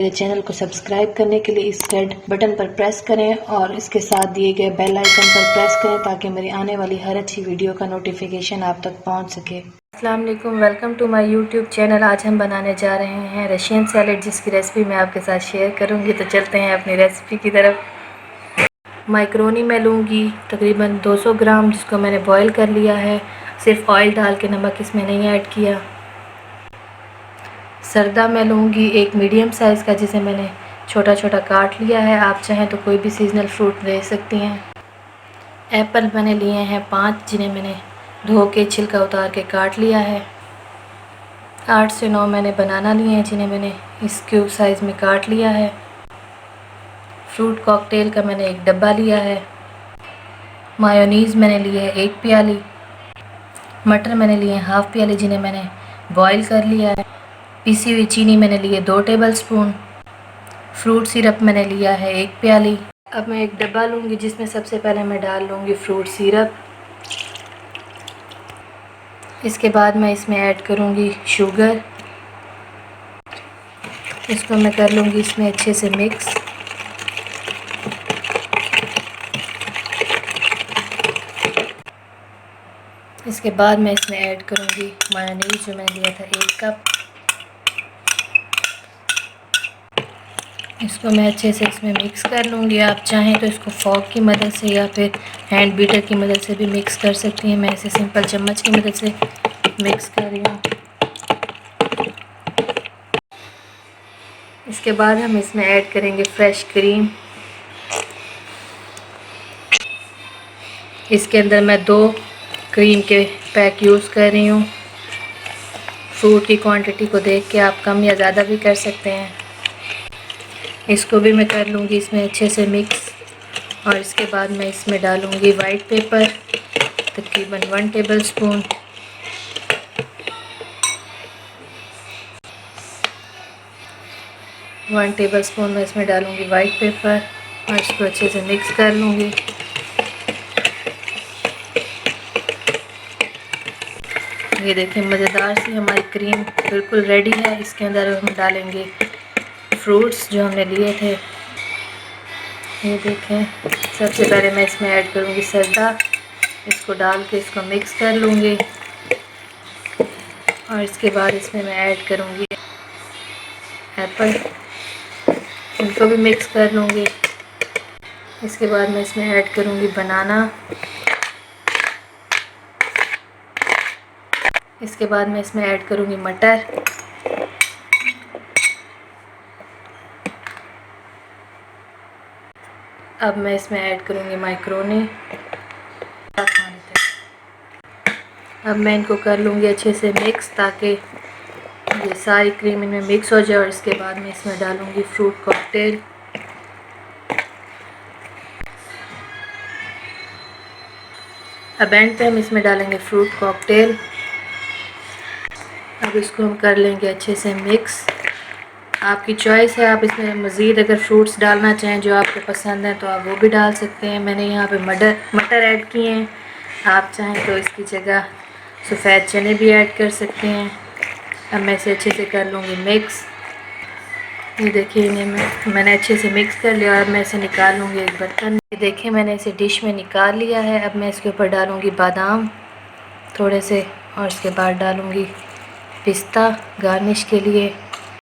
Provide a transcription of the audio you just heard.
मेरे चैनल को सब्सक्राइब करने के लिए इस रेड बटन पर प्रेस करें और इसके साथ दिए गए बेल आइकन पर प्रेस करें ताकि मेरी आने वाली हर अच्छी वीडियो का नोटिफिकेशन आप तक पहुंच सके। अस्सलाम वालेकुम, welcome to my YouTube channel. आज हम बनाने जा रहे हैं रशियन सैलेड, जिसकी रेसिपी मैं आपके साथ शेयर करूंगी। तो चलते हैं अपनी रेसिपी की तरफ। मैक्रोनी मैं लूँगी तकरीबन 200 ग्राम, जिसको मैंने बॉईल कर लिया है। सिर्फ ऑयल डाल के, नमक इसमें नहीं ऐड किया। सरदा मैं लूँगी एक मीडियम साइज़ का, जिसे मैंने छोटा छोटा काट लिया है। आप चाहें तो कोई भी सीजनल फ्रूट ले सकती हैं। एप्पल मैंने लिए हैं 5, जिन्हें मैंने धो के छिलका उतार के काट लिया है। 8 से 9 मैंने बनाना लिए हैं, जिन्हें मैंने इस क्यूब साइज़ में काट लिया है। फ्रूट कॉकटेल का मैंने एक डब्बा लिया है। मायोनीज़ मैंने लिए है 1 प्याली। मटर मैंने लिए हैं हाफ़ प्याली, जिन्हें मैंने बॉईल कर लिया है। पीसी हुई चीनी मैंने लिए 2 टेबलस्पून। फ्रूट सिरप मैंने लिया है 1 प्याली। अब मैं एक डब्बा लूँगी, जिसमें सबसे पहले मैं डाल लूँगी फ्रूट सिरप। इसके बाद मैं इसमें ऐड करूँगी शुगर। इसको मैं कर लूँगी इसमें अच्छे से मिक्स। इसके बाद मैं इसमें ऐड करूँगी मायोनीज़, जो मैंने लिया था 1 कप। इसको मैं अच्छे से इसमें मिक्स कर लूँगी। आप चाहें तो इसको फॉक की मदद से या फिर हैंड बीटर की मदद से भी मिक्स कर सकती हैं। मैं इसे सिंपल चम्मच की मदद से मिक्स कर रही हूँ। इसके बाद हम इसमें ऐड करेंगे फ्रेश क्रीम। इसके अंदर मैं 2 क्रीम के पैक यूज़ कर रही हूँ। फ्रूट की क्वांटिटी को देख के आप कम या ज़्यादा भी कर सकते हैं। इसको भी मैं कर लूँगी इसमें अच्छे से मिक्स। और इसके बाद मैं इसमें डालूँगी वाइट पेपर तकरीबन 1 टेबलस्पून। मैं इसमें डालूँगी वाइट पेपर और इसको अच्छे से मिक्स कर लूँगी। ये देखिए, मज़ेदार सी हमारी क्रीम बिल्कुल रेडी है। इसके अंदर हम डालेंगे फ्रूट्स जो हमने लिए थे। ये देखें, सबसे पहले मैं इसमें ऐड करूँगी सरदा। इसको डाल के इसको मिक्स कर लूँगी। और इसके बाद इसमें मैं ऐड करूँगी एप्पल, इनको भी मिक्स कर लूँगी। इसके बाद मैं इसमें ऐड करूँगी बनाना। इसके बाद मैं इसमें ऐड करूँगी मटर। अब मैं इसमें ऐड करूँगी मैक्रोनी। अब मैं इनको कर लूँगी अच्छे से मिक्स, ताकि ये सारी क्रीम इनमें मिक्स हो जाए। और इसके बाद मैं इसमें डालूँगी फ्रूट कॉकटेल। अब एंड पे हम इसमें डालेंगे फ्रूट कॉकटेल। अब इसको हम कर लेंगे अच्छे से मिक्स। आपकी चॉइस है, आप इसमें मज़ीद अगर फ्रूट्स डालना चाहें जो आपको पसंद है तो आप वो भी डाल सकते हैं। मैंने यहाँ पे मटर ऐड किए हैं। आप चाहें तो इसकी जगह सफ़ेद चने भी ऐड कर सकते हैं। अब मैं इसे अच्छे से कर लूँगी मिक्स। ये देखिए, मैंने अच्छे से मिक्स कर लिया। और मैं इसे निकाल लूँगी एक बर्तन। ये देखिए, मैंने इसे डिश में निकाल लिया है। अब मैं इसके ऊपर डालूँगी बादाम थोड़े से, और इसके बाद डालूँगी पिस्ता गार्निश के लिए।